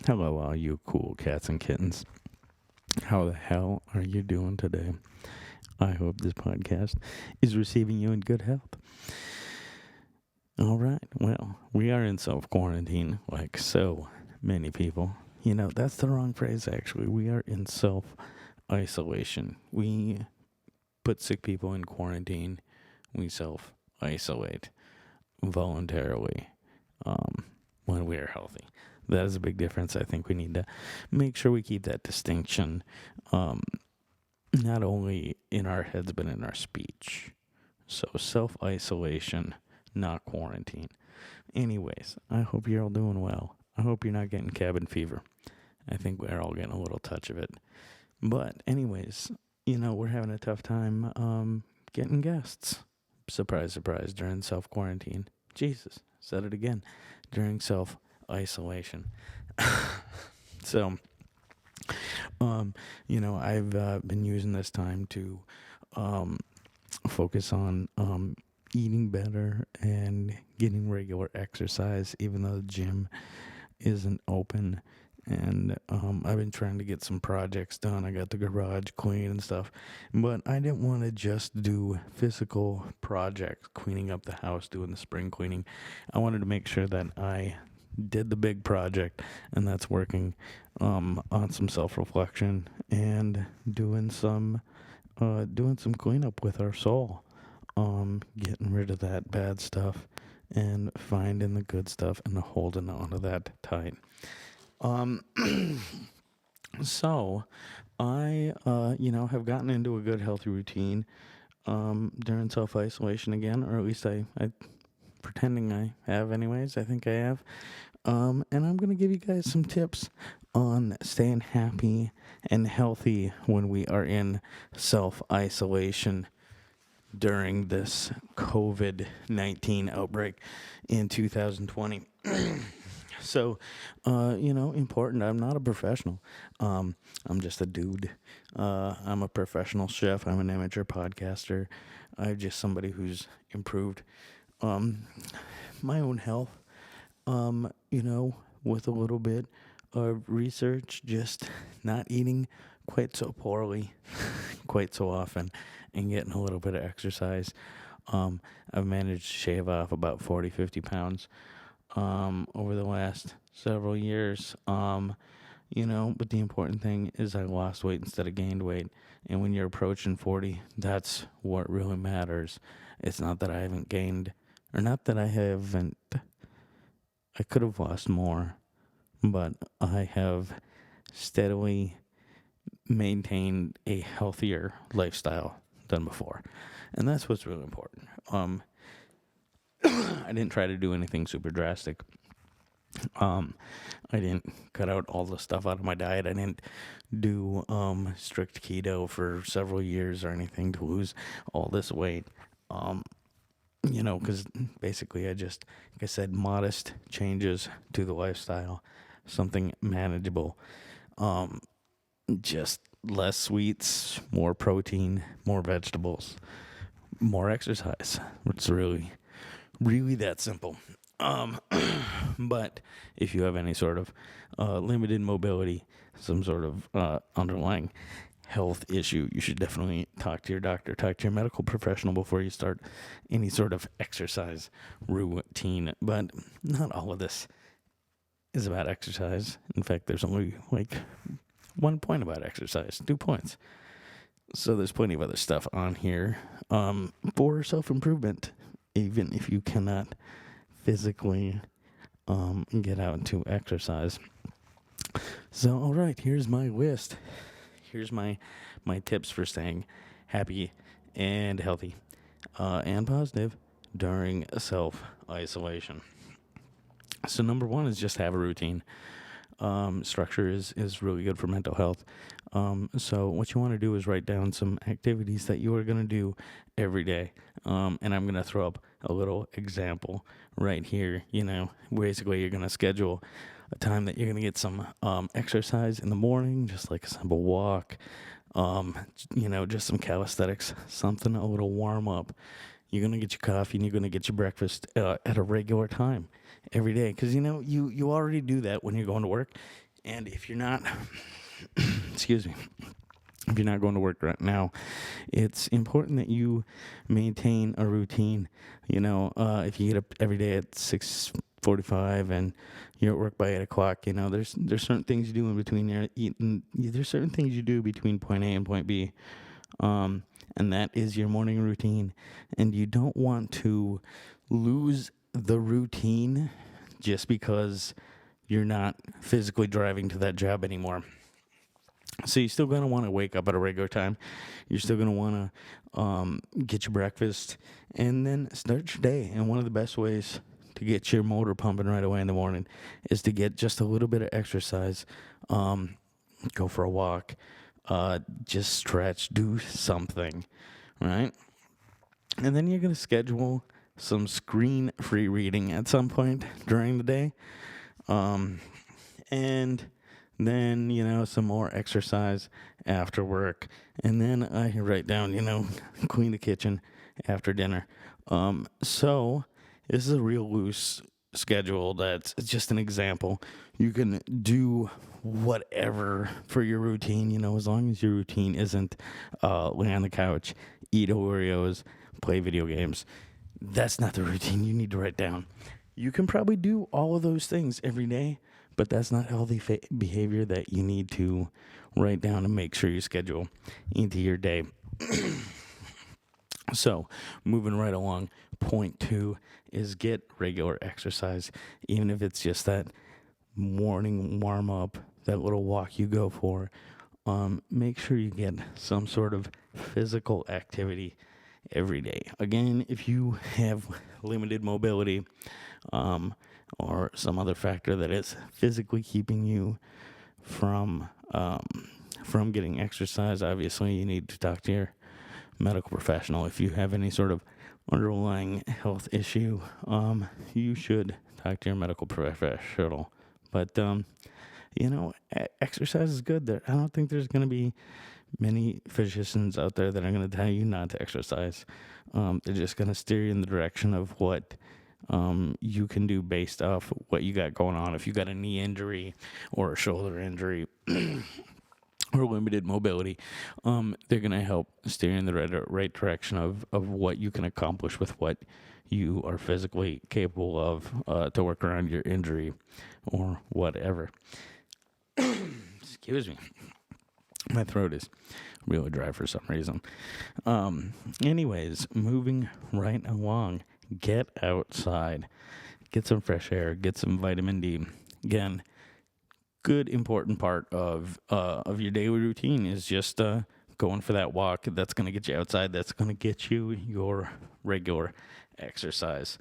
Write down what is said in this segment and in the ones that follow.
Hello, all you cool cats and kittens. How the hell are you doing today? I hope this podcast is receiving you in good health. All right, well, we are in self-quarantine like so many people. You know, that's the wrong phrase, actually. We are in self-isolation. We put sick people in quarantine. We self-isolate voluntarily when we are healthy. That is a big difference. I think we need to make sure we keep that distinction not only in our heads but in our speech. So self-isolation, not quarantine. Anyways, I hope you're all doing well. I hope you're not getting cabin fever. I think we're all getting a little touch of it. But anyways, you know, we're having a tough time getting guests. Surprise, surprise, during self-quarantine. Jesus, said it again. During self-isolation. So, you know, I've been using this time to focus on eating better and getting regular exercise, even though the gym isn't open. And I've been trying to get some projects done. I got the garage clean and stuff. But I didn't want to just do physical projects, cleaning up the house, doing the spring cleaning. I wanted to make sure that I did the big project, and that's working on some self-reflection and doing some cleanup with our soul, getting rid of that bad stuff and finding the good stuff and holding on to that tight. So I have gotten into a good healthy routine during self-isolation again, or at least I pretending I have anyways. I think I have. And I'm going to give you guys some tips on staying happy and healthy when we are in self-isolation during this COVID-19 outbreak in 2020. So, important. I'm not a professional. I'm just a dude. I'm a professional chef. I'm an amateur podcaster. I'm just somebody who's improved my own health, with a little bit of research, just not eating quite so poorly, quite so often, and getting a little bit of exercise. I've managed to shave off about 40, 50 pounds over the last several years. But the important thing is I lost weight instead of gained weight. And when you're approaching 40, that's what really matters. It's not that I haven't gained, or not that I haven't, I could have lost more, but I have steadily maintained a healthier lifestyle than before. And that's what's really important. I didn't try to do anything super drastic. I didn't cut out all the stuff out of my diet. I didn't do strict keto for several years or anything to lose all this weight. Because basically like I said, modest changes to the lifestyle, something manageable. Just less sweets, more protein, more vegetables, more exercise. It's really, really that simple. But if you have any sort of limited mobility, some sort of underlying health issue, you should definitely talk to your doctor, talk to your medical professional before you start any sort of exercise routine. But not all of this is about exercise. In fact, there's only like 1 point about exercise, 2 points. So there's plenty of other stuff on here for self-improvement, even if you cannot physically get out to exercise. So, all right, here's my list. Here's my tips for staying happy and healthy and positive during self-isolation. So number 1 is just have a routine. Structure is really good for mental health. So what you want to do is write down some activities that you are going to do every day. And I'm going to throw up a little example right here. Basically you're going to schedule a time that you're going to get some exercise in the morning, just like a simple walk, just some calisthenics, something, a little warm up. You're going to get your coffee and you're going to get your breakfast at a regular time every day. Because, you already do that when you're going to work. And if you're not, excuse me, if you're not going to work right now, it's important that you maintain a routine. If you get up every day at 6:45 and you're at work by 8 o'clock, there's certain things you do in between there. There's certain things you do between point A and point B, and that is your morning routine. And you don't want to lose the routine just because you're not physically driving to that job anymore. So you're still going to want to wake up at a regular time. You're still going to want to get your breakfast and then start your day. And one of the best ways to get your motor pumping right away in the morning is to get just a little bit of exercise. Go for a walk. Just stretch. Do something, right? And then you're going to schedule some screen-free reading at some point during the day. And then, some more exercise after work. And then I write down, clean the kitchen after dinner. So this is a real loose schedule. That's just an example. You can do whatever for your routine, as long as your routine isn't lay on the couch, eat Oreos, play video games. That's not the routine you need to write down. You can probably do all of those things every day, but that's not healthy behavior that you need to write down and make sure you schedule into your day. So, moving right along, point 2 is get regular exercise, even if it's just that morning warm-up, that little walk you go for. Make sure you get some sort of physical activity every day. Again, if you have limited mobility, or some other factor that is physically keeping you from getting exercise, obviously you need to talk to your medical professional. If you have any sort of underlying health issue, you should talk to your medical professional. But exercise is good. I don't think there's going to be many physicians out there that are going to tell you not to exercise. They're just going to steer you in the direction of what you can do based off what you got going on. If you got a knee injury or a shoulder injury or limited mobility, they're going to help steer in the right direction of what you can accomplish with what you are physically capable of to work around your injury or whatever. Excuse me. My throat is really dry for some reason. Anyways, moving right along. Get outside, get some fresh air, get some vitamin D. Again, good important part of your daily routine is just going for that walk. That's going to get you outside. That's going to get you your regular exercise.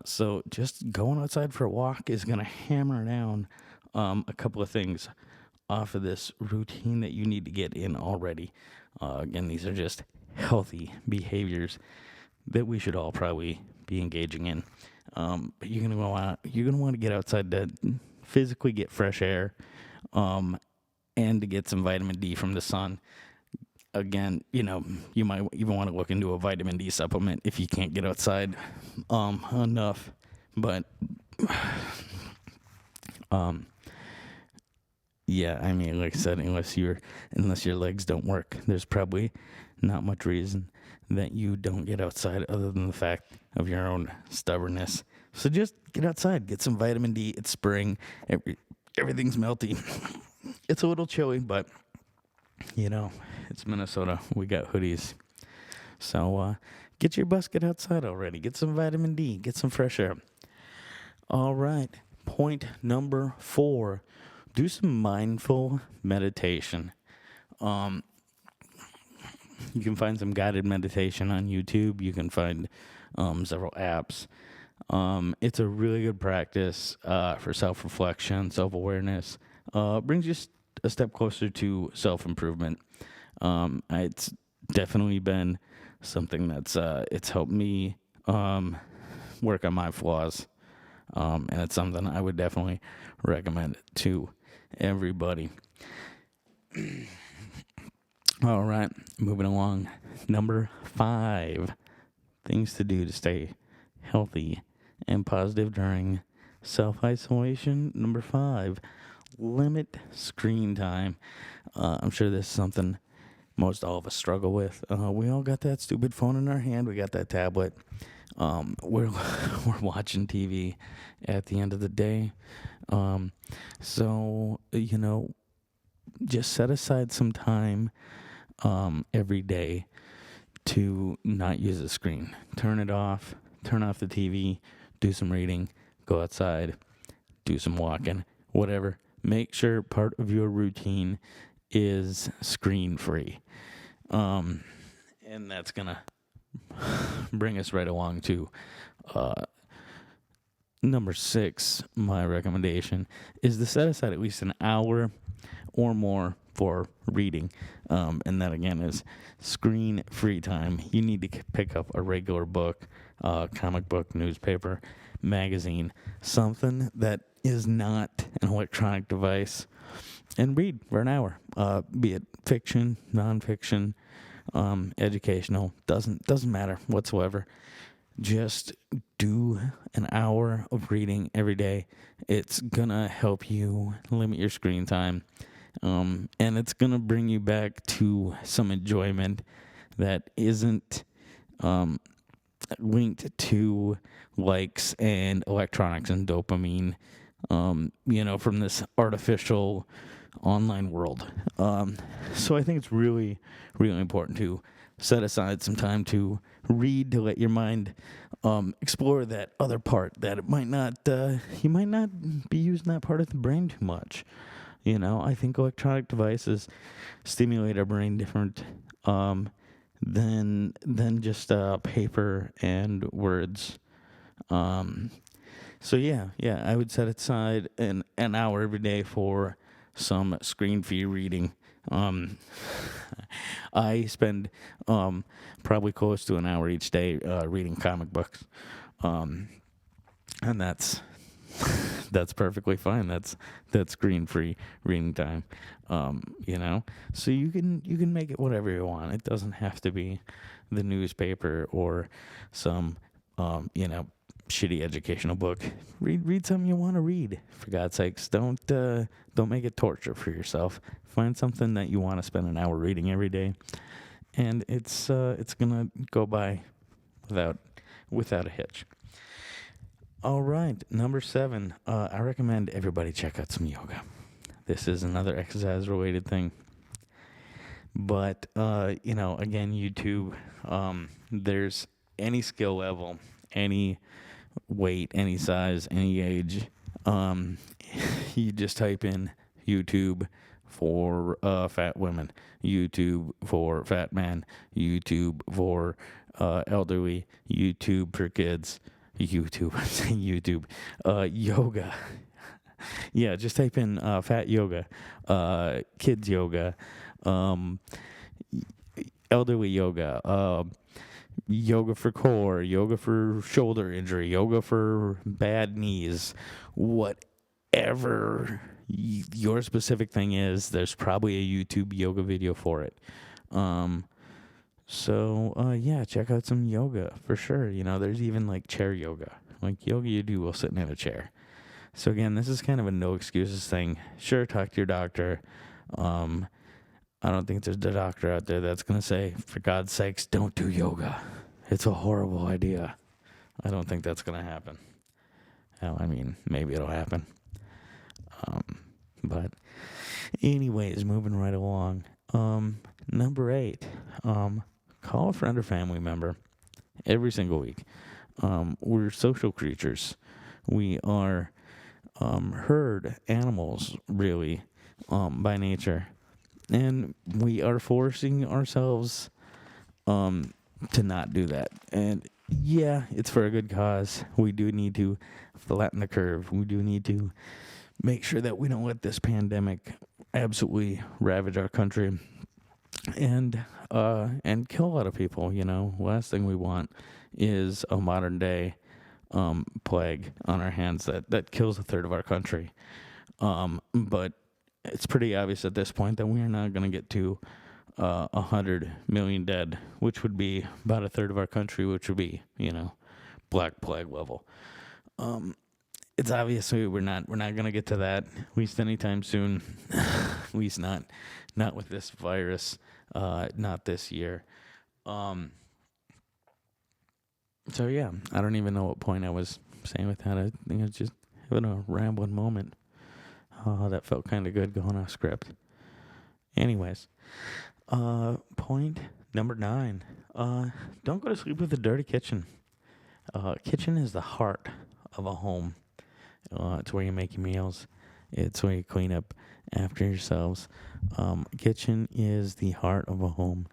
So just going outside for a walk is going to hammer down a couple of things off of this routine that you need to get in already. Again, these are just healthy behaviors that we should all probably be engaging in. But you're gonna want to get outside to physically get fresh air, and to get some vitamin D from the sun. Again, you might even want to look into a vitamin D supplement if you can't get outside enough. But yeah, I mean, like I said, unless your legs don't work, there's probably not much reason that you don't get outside other than the fact of your own stubbornness. So just get outside, get some vitamin D. It's spring. Everything's melty. It's a little chilly, but, it's Minnesota. We got hoodies. So get your basket outside already. Get some vitamin D. Get some fresh air. All right. Point number 4. Do some mindful meditation. You can find some guided meditation on YouTube. You can find several apps. It's a really good practice for self-reflection, self-awareness. Brings you a step closer to self-improvement. It's definitely been something that's it's helped me work on my flaws. And it's something I would definitely recommend to everybody. All right, moving along. Number 5, things to do to stay healthy and positive during self-isolation. Number 5, limit screen time. I'm sure this is something most all of us struggle with. We all got that stupid phone in our hand. We got that tablet. We're we're watching TV at the end of the day. So just set aside some time every day to not use the screen. Turn it off. Turn off the TV. Do some reading. Go outside. Do some walking. Whatever. Make sure part of your routine is screen free. And that's gonna bring us right along to number 6. My recommendation is to set aside at least an hour or more for reading. And that again is screen free time. You need to pick up a regular book, comic book, newspaper, magazine, something that is not an electronic device, and read for an hour. Be it fiction, nonfiction, educational, doesn't matter whatsoever. Just do an hour of reading every day. It's gonna help you limit your screen time, and it's gonna bring you back to some enjoyment that isn't linked to likes and electronics and dopamine, from this artificial online world. So I think it's really, really important to set aside some time to read, to let your mind explore that other part that it might not, you might not be using that part of the brain too much. I think electronic devices stimulate our brain different than just paper and words. So yeah, I would set aside an hour every day for some screen-free reading. I spend probably close to an hour each day reading comic books, and that's perfectly fine. That's screen-free reading time. So you can make it whatever you want. It doesn't have to be the newspaper or some shitty educational book. Read something you want to read. For God's sakes, don't make it torture for yourself. Find something that you want to spend an hour reading every day, and it's gonna go by without a hitch. All right, number 7. I recommend everybody check out some yoga. This is another exercise-related thing. But, again, YouTube, there's any skill level, any weight, any size, any age. You just type in YouTube for fat women, YouTube for fat men, YouTube for elderly, YouTube for kids, YouTube, yoga. Yeah, just type in fat yoga, kids yoga, elderly yoga, yoga for core, yoga for shoulder injury, yoga for bad knees, whatever your specific thing is, there's probably a YouTube yoga video for it. So check out some yoga for sure. There's even like chair yoga, like yoga you do while sitting in a chair. So again, this is kind of a no excuses thing. Sure, talk to your doctor. I don't think there's a doctor out there that's going to say, for God's sakes, don't do yoga. It's a horrible idea. I don't think that's going to happen. Hell, maybe it'll happen. But anyways, moving right along. Number 8, call a friend or family member every single week. We're social creatures. We are herd animals, really, by nature. And we are forcing ourselves to not do that. And yeah, it's for a good cause. We do need to flatten the curve. We do need to make sure that we don't let this pandemic absolutely ravage our country and kill a lot of people. Last thing we want is a modern day plague on our hands that kills a third of our country. But it's pretty obvious at this point that we are not going to get to 100 million dead, which would be about a third of our country, which would be, Black Plague level. it's obviously we're not gonna get to that at least anytime soon. At least not with this virus. Not this year. So yeah, I don't even know what point I was saying with that. I think I was just having a rambling moment. That felt kind of good going off script. Anyways, point number 9. Don't go to sleep with a dirty kitchen. Kitchen is the heart of a home. It's where you make your meals. It's where you clean up after yourselves. Kitchen is the heart of a home,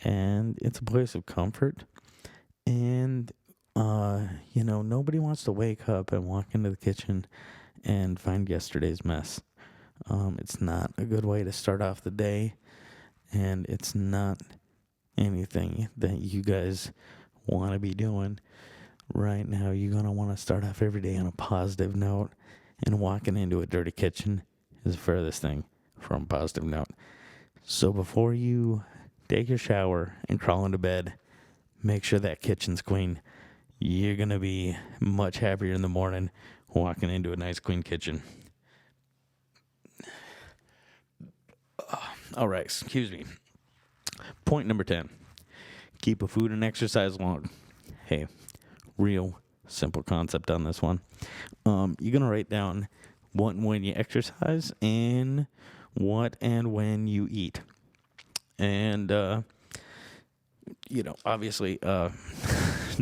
and it's a place of comfort. And nobody wants to wake up and walk into the kitchen and find yesterday's mess. It's not a good way to start off the day, and it's not anything that you guys want to be doing right now. You're going to want to start off every day on a positive note, and walking into a dirty kitchen is the furthest thing from a positive note. So before you take your shower and crawl into bed, make sure that kitchen's clean. You're going to be much happier in the morning walking into a nice clean kitchen. All right, excuse me. Point number 10. Keep a food and exercise log. Hey, real simple concept on this one. You're going to write down what and when you exercise and what and when you eat. And, obviously,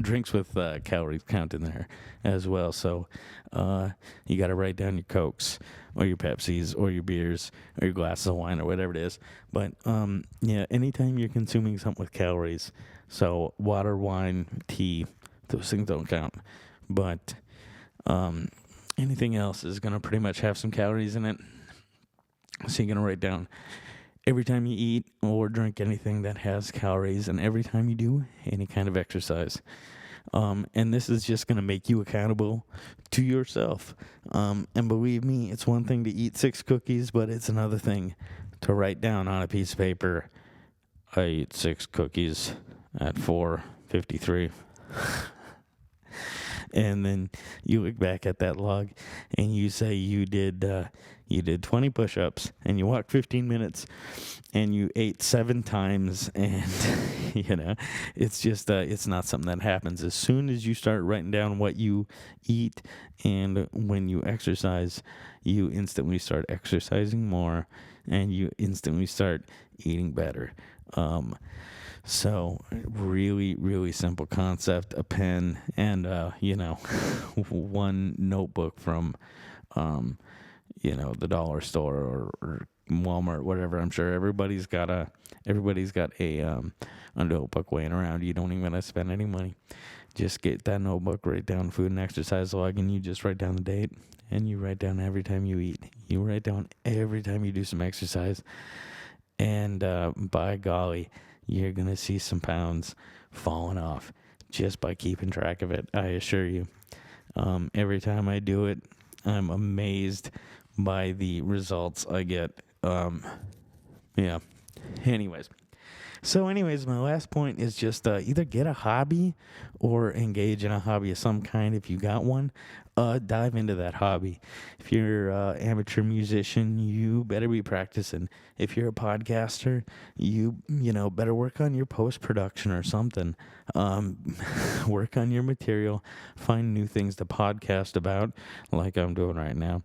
drinks with calories count in there as well. So you got to write down your Cokes or your Pepsis or your beers or your glasses of wine or whatever it is. But, anytime you're consuming something with calories, so water, wine, tea, those things don't count. But anything else is going to pretty much have some calories in it. So you're going to write down every time you eat or drink anything that has calories, and every time you do any kind of exercise. And this is just going to make you accountable to yourself. And believe me, it's one thing to eat 6 cookies, but it's another thing to write down on a piece of paper, I ate 6 cookies at 4:53. And then you look back at that log and you say you did 20 push-ups and you walked 15 minutes and you ate 7 times, and it's just it's not something that happens. As soon as you start writing down what you eat and when you exercise, you instantly start exercising more and you instantly start eating better. So really, really simple concept, a pen and, one notebook from, the dollar store or Walmart, whatever. I'm sure everybody's got a notebook laying around. You don't even have to spend any money. Just get that notebook, write down food and exercise log, and you just write down the date, and you write down every time you eat. You write down every time you do some exercise. And by golly, you're going to see some pounds falling off just by keeping track of it, I assure you. Every time I do it, I'm amazed by the results I get. Anyways, my last point is just either get a hobby or engage in a hobby of some kind. If you got one, dive into that hobby. If you're an amateur musician, you better be practicing. If you're a podcaster, you better work on your post-production or something. Work on your material. Find new things to podcast about, like I'm doing right now.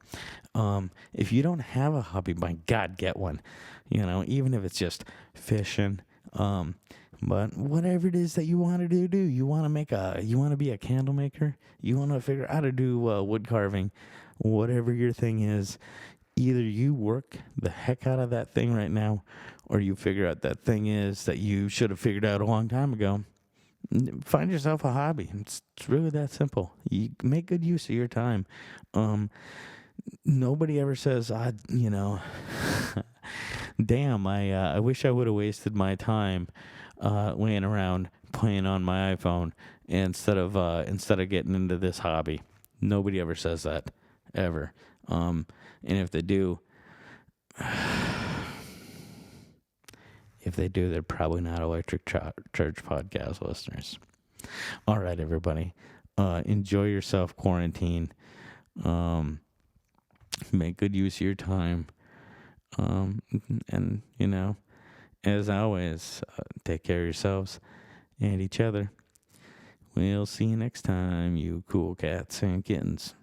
If you don't have a hobby, my God, get one. Even if it's just fishing. But whatever it is that you want to do, you want to be a candle maker, you want to figure out how to do wood carving, whatever your thing is, either you work the heck out of that thing right now, or you figure out that thing is that you should have figured out a long time ago. Find yourself a hobby. It's really that simple. You make good use of your time. Nobody ever says, damn, I wish I would have wasted my time laying around playing on my iPhone instead of getting into this hobby. Nobody ever says that, ever. And if they do, they're probably not Electric Church podcast listeners. All right, everybody. Enjoy yourself, quarantine. Make good use of your time. And, as always, take care of yourselves and each other. We'll see you next time, you cool cats and kittens.